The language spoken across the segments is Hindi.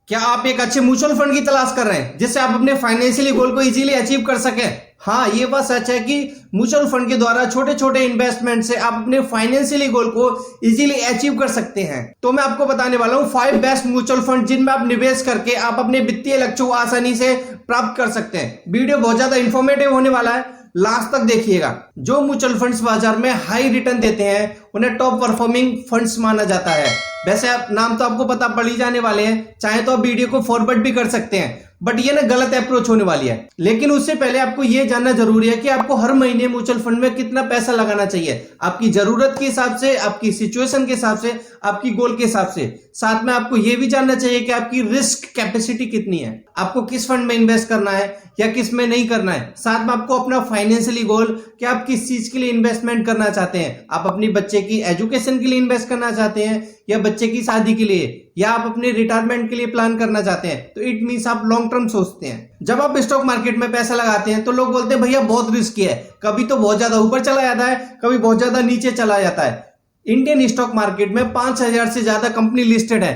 क्या आप एक अच्छे म्यूचुअल फंड की तलाश कर रहे हैं जिससे आप अपने फाइनेंशियली गोल को इजीली अचीव कर सकें? हाँ, ये बात सच है कि म्यूचुअल फंड के द्वारा छोटे छोटे इन्वेस्टमेंट से आप अपने फाइनेंशियली गोल को इजीली अचीव कर सकते हैं। तो मैं आपको बताने वाला हूँ 5 बेस्ट म्यूचुअल फंड जिनमें आप निवेश करके आप अपने वित्तीय लक्ष्यों को आसानी से प्राप्त कर सकते हैं। वीडियो बहुत ज्यादा इंफॉर्मेटिव होने वाला है, लास्ट तक देखिएगा। जो म्यूचुअल फंड्स बाजार में हाई रिटर्न देते हैं उन्हें टॉप परफॉर्मिंग फंड्स माना जाता है। वैसे आप नाम तो आपको पता पड़ ही जाने वाले हैं, चाहे तो आप वीडियो को फॉरवर्ड भी कर सकते हैं, बट ये ना गलत अप्रोच होने वाली है। लेकिन उससे पहले आपको ये जानना जरूरी है कि आपको हर महीने म्यूचुअल फंड में कितना पैसा लगाना चाहिए, आपकी जरूरत के हिसाब से, आपकी सिचुएशन के हिसाब से, आपकी गोल के हिसाब से। साथ में आपको ये भी जानना चाहिए कि आपकी रिस्क कैपेसिटी कितनी है, आपको किस फंड में इन्वेस्ट करना है या किस में नहीं करना है। साथ में आपको अपना फाइनेंशियली गोल, कि आप किस चीज के लिए इन्वेस्टमेंट करना चाहते हैं। आप अपनी बच्चे की एजुकेशन के लिए इन्वेस्ट करना चाहते हैं या बच्चे की शादी के लिए, या आप अपने रिटायरमेंट के लिए प्लान करना चाहते हैं, तो इट मींस आप लॉन्ग टर्म सोचते हैं। जब आप स्टॉक मार्केट में पैसा लगाते हैं तो लोग बोलते हैं भैया बहुत रिस्की है, कभी तो बहुत ज्यादा ऊपर चला जाता है, कभी बहुत ज्यादा नीचे चला जाता है। इंडियन स्टॉक मार्केट में 5000 से ज्यादा कंपनी लिस्टेड है।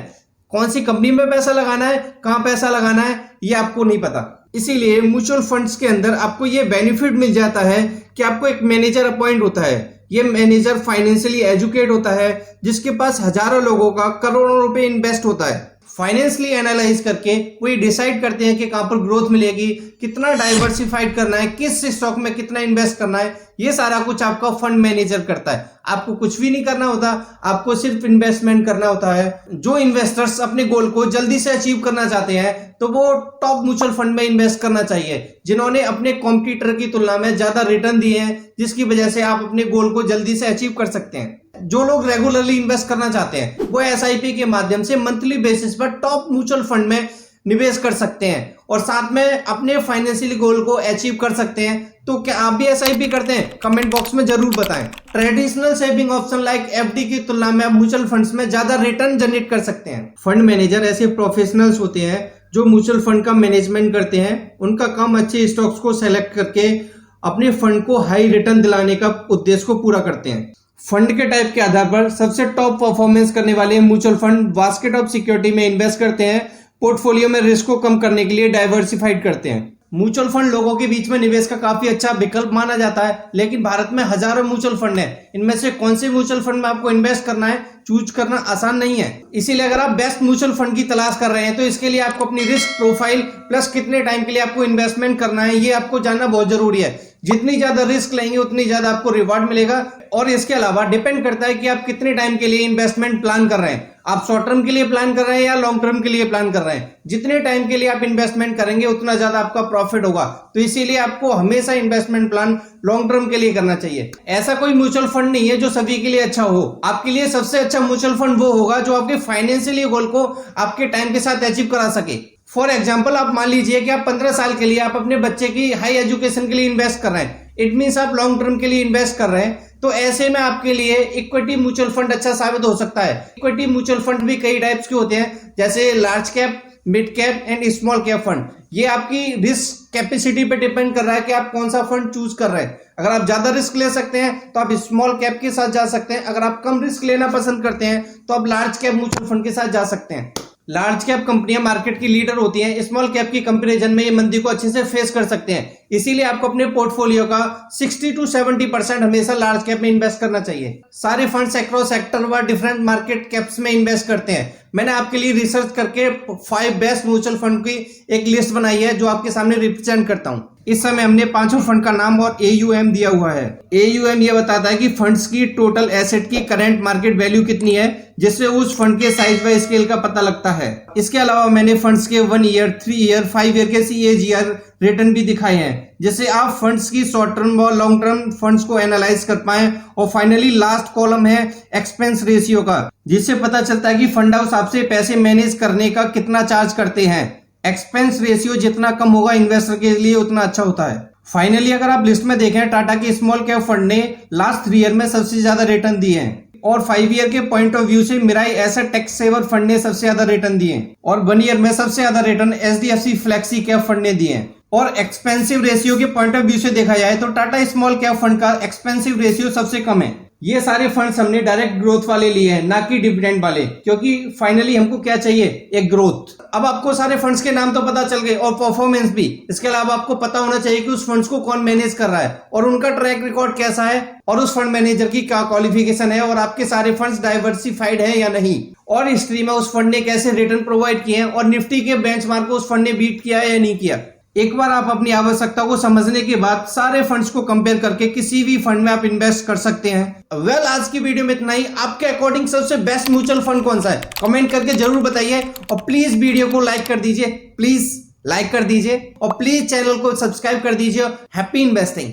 कौन सी कंपनी में पैसा लगाना है, कहां पैसा लगाना है, ये आपको नहीं पता। इसीलिए म्यूचुअल फंड्स के अंदर आपको ये बेनिफिट मिल जाता है कि आपको एक मैनेजर अपॉइंट होता है। ये मैनेजर फाइनेंशियली एजुकेट होता है, जिसके पास हजारों लोगों का करोड़ों रुपए इन्वेस्ट होता है। फाइनेंशियली एनालाइज करके वो ये डिसाइड करते हैं कि कहां पर ग्रोथ मिलेगी, कितना डाइवर्सिफाइड करना है, किस स्टॉक में कितना इन्वेस्ट करना है। ये सारा कुछ आपका फंड मैनेजर करता है। आपको कुछ भी नहीं करना होता, आपको सिर्फ इन्वेस्टमेंट करना होता है। जो इन्वेस्टर्स अपने गोल को जल्दी से अचीव करना चाहते हैं तो वो टॉप म्यूचुअल फंड में इन्वेस्ट करना चाहिए, जिन्होंने अपने कॉम्पिटिटर की तुलना में ज्यादा रिटर्न दिए हैं, जिसकी वजह से आप अपने गोल को जल्दी से अचीव कर सकते हैं। जो लोग रेगुलरली इन्वेस्ट करना चाहते हैं वो एसआईपी के माध्यम से मंथली बेसिस पर टॉप म्यूचुअल फंड में निवेश कर सकते हैं और साथ में अपने फाइनेंशियल गोल को अचीव कर सकते हैं। तो क्या आप भी एसआईपी करते हैं? कमेंट बॉक्स में जरूर बताएं। Traditional saving option like FD की तुलना में आप म्यूचुअल फंड्स में ज्यादा रिटर्न जनरेट कर सकते हैं। फंड मैनेजर ऐसे प्रोफेशनल्स होते हैं जो म्यूचुअल फंड का मैनेजमेंट करते हैं। उनका काम अच्छे स्टॉक्स को सेलेक्ट करके अपने फंड को हाई रिटर्न दिलाने का उद्देश्य को पूरा करते हैं। फंड के टाइप के आधार पर सबसे टॉप परफॉर्मेंस करने वाले mutual fund basket of security में इन्वेस्ट करते हैं। पोर्टफोलियो में रिस्क को कम करने के लिए डाइवर्सिफाइड करते हैं। म्यूचुअल फंड लोगों के बीच में निवेश का काफी अच्छा विकल्प माना जाता है, लेकिन भारत में हजारों म्यूचुअल फंड हैं। इनमें से कौन से म्यूचुअल फंड में आपको इन्वेस्ट करना है, चूज करना आसान नहीं है। इसीलिए अगर आप बेस्ट म्यूचुअल फंड की तलाश कर रहे हैं तो इसके लिए आपको अपनी रिस्क प्रोफाइल प्लस कितने टाइम के लिए आपको इन्वेस्टमेंट करना है, ये आपको जानना बहुत जरूरी है। जितनी ज्यादा रिस्क लेंगे उतनी ज्यादा आपको रिवॉर्ड मिलेगा। और इसके अलावा डिपेंड करता है कि आप कितने टाइम के लिए इन्वेस्टमेंट प्लान कर रहे हैं। आप शॉर्ट टर्म के लिए प्लान कर रहे हैं या लॉन्ग टर्म के लिए प्लान कर रहे हैं। जितने टाइम के लिए आप इन्वेस्टमेंट करेंगे उतना ज्यादा आपका प्रॉफिट होगा। तो इसीलिए आपको हमेशा इन्वेस्टमेंट प्लान लॉन्ग टर्म के लिए करना चाहिए। ऐसा कोई म्यूचुअल फंड नहीं है जो सभी के लिए अच्छा हो। आपके लिए सबसे अच्छा म्यूचुअल फंड वो होगा जो आपके फाइनेंशियली गोल को आपके टाइम के साथ अचीव करा सके। फॉर एग्जाम्पल, आप मान लीजिए कि आप 15 साल के लिए आप अपने बच्चे की हाई एजुकेशन के लिए इन्वेस्ट कर रहे हैं। इट मीन्स आप लॉन्ग टर्म के लिए इन्वेस्ट कर रहे हैं। तो ऐसे में आपके लिए इक्विटी म्यूचुअल फंड अच्छा साबित हो सकता है। इक्विटी म्यूचुअल फंड भी कई टाइप्स के होते हैं, जैसे large cap, mid cap and small cap fund. ये आपकी रिस्क कैपेसिटी पे डिपेंड कर रहा है कि आप कौन सा फंड चूज कर रहे हैं। अगर आप ज्यादा रिस्क ले सकते हैं तो आप स्मॉल कैप के साथ जा सकते हैं। अगर आप कम रिस्क लेना पसंद करते हैं तो आप लार्ज कैप म्यूचुअल फंड के साथ जा सकते हैं। लार्ज कैप कंपनियां मार्केट की लीडर होती हैं। स्मॉल कैप की कंपैरिजन में ये मंदी को अच्छे से फेस कर सकते हैं। इसीलिए आपको अपने पोर्टफोलियो का 60 to 70% हमेशा लार्ज कैप में इन्वेस्ट करना चाहिए। सारे फंड्स अक्रॉस सेक्टर व डिफरेंट मार्केट कैप्स में इन्वेस्ट करते हैं। मैंने आपके लिए रिसर्च करके 5 बेस्ट म्यूचुअल फंड की एक लिस्ट बनाई है जो आपके सामने रिप्रेजेंट करता हूं। इस समय हमने 5 फंड का नाम और AUM दिया हुआ है। AUM ये बताता है कि फंड्स की टोटल एसेट की करंट मार्केट वैल्यू कितनी है, जिससे उस फंड के साइज व स्केल का पता लगता है। इसके अलावा मैंने फंड्स के 1 ईयर, 3 ईयर, 5 ईयर के CAGR रिटर्न भी दिखाए हैं, जिससे आप फंड्स की शॉर्ट टर्म और लॉन्ग टर्म फंड्स को एनालाइज कर पाए। और फाइनली लास्ट कॉलम है एक्सपेंस रेशियो का, जिससे पता चलता है कि फंड हाउस आपसे पैसे मैनेज करने का कितना चार्ज करते हैं। एक्सपेंस रेशियो जितना कम होगा इन्वेस्टर के लिए उतना अच्छा होता है। फाइनली अगर आप लिस्ट में देखें, टाटा के स्मॉल कैप फंड ने लास्ट 3 ईयर में सबसे ज्यादा रिटर्न दिए हैं। और 5 ईयर के पॉइंट ऑफ व्यू से Mirae asset tax saver fund ने सबसे ज्यादा रिटर्न दिए। और 1 ईयर में सबसे ज्यादा return HDFC flexi cap fund ने दिए। और एक्सपेंसिव रेशियो के पॉइंट ऑफ व्यू से देखा जाए तो टाटा स्मॉल कैप फंड का एक्सपेंसिव रेशियो सबसे कम है। ये सारे फंड्स हमने डायरेक्ट ग्रोथ वाले लिए हैं, ना कि डिविडेंड वाले, क्योंकि फाइनली हमको क्या चाहिए, एक ग्रोथ। अब आपको सारे फंड्स के नाम तो पता चल गए और परफॉर्मेंस भी। इसके अलावा आपको पता होना चाहिए कि उस फंड्स को कौन मैनेज कर रहा है और उनका ट्रैक रिकॉर्ड कैसा है और उस फंड मैनेजर की क्या क्वालिफिकेशन है और आपके सारे फंड्स डाइवर्सिफाइड है या नहीं, और हिस्ट्री में उस फंड ने कैसे रिटर्न प्रोवाइड किए हैं और निफ्टी के बेंचमार्क को उस फंड ने बीट किया है या नहीं किया। एक बार आप अपनी आवश्यकता को समझने के बाद सारे फंड्स को कंपेयर करके किसी भी फंड में आप इन्वेस्ट कर सकते हैं। वेल, आज की वीडियो में इतना ही। आपके अकॉर्डिंग सबसे बेस्ट म्यूचुअल फंड कौन सा है, कमेंट करके जरूर बताइए और प्लीज वीडियो को लाइक कर दीजिए, प्लीज लाइक कर दीजिए और प्लीज चैनल को सब्सक्राइब कर दीजिए। Happy investing.